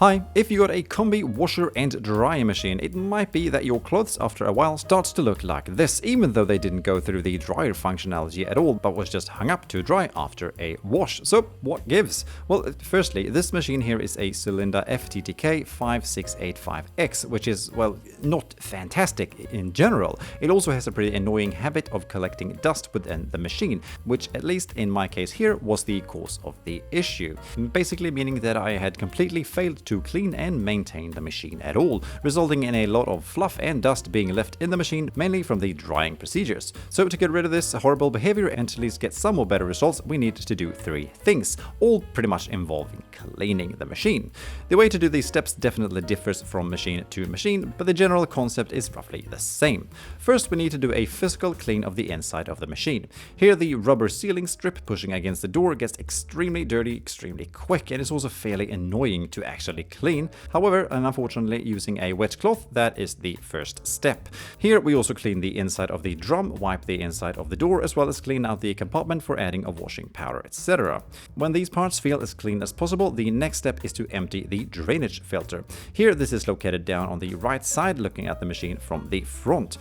Hi, if you got a Combi washer and dryer machine, it might be that your clothes after a while starts to look like this, even though they didn't go through the dryer functionality at all, but was just hung up to dry after a wash. So what gives? Well, firstly, this machine here is a Cylinda FTTK 5685X, which is, well, not fantastic in general. It also has a pretty annoying habit of collecting dust within the machine, which at least in my case here was the cause of the issue. Basically meaning that I had completely failed to clean and maintain the machine at all, resulting in a lot of fluff and dust being left in the machine, mainly from the drying procedures. So to get rid of this horrible behavior and at least get some more better results, we need to do 3 things, all pretty much involving cleaning the machine. The way to do these steps definitely differs from machine to machine, but the general concept is roughly the same. First, we need to do a physical clean of the inside of the machine. Here, the rubber sealing strip pushing against the door gets extremely dirty extremely quick, and it's also fairly annoying to actually clean. However, unfortunately, using a wet cloth, that is the first step. Here we also clean the inside of the drum, wipe the inside of the door, as well as clean out the compartment for adding of washing powder, etc. When these parts feel as clean as possible, the next step is to empty the drainage filter. Here this is located down on the right side, looking at the machine from the front.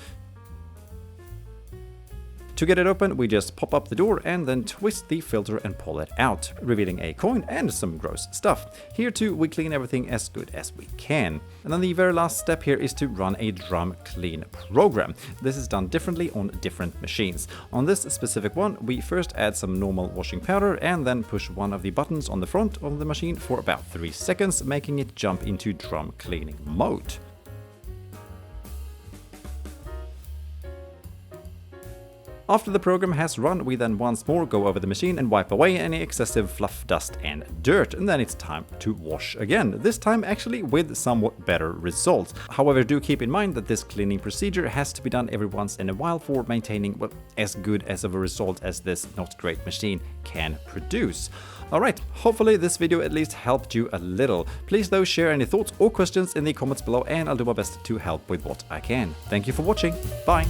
To get it open, we just pop up the door and then twist the filter and pull it out, revealing a coin and some gross stuff. Here too, we clean everything as good as we can. And then the very last step here is to run a drum clean program. This is done differently on different machines. On this specific one, we first add some normal washing powder and then push one of the buttons on the front of the machine for about 3 seconds, making it jump into drum cleaning mode. After the program has run, we then once more go over the machine and wipe away any excessive fluff, dust and dirt, and then it's time to wash again, this time actually with somewhat better results. However, do keep in mind that this cleaning procedure has to be done every once in a while for maintaining, well, as good as of a result as this not great machine can produce. Alright, hopefully this video at least helped you a little. Please though share any thoughts or questions in the comments below and I'll do my best to help with what I can. Thank you for watching, bye!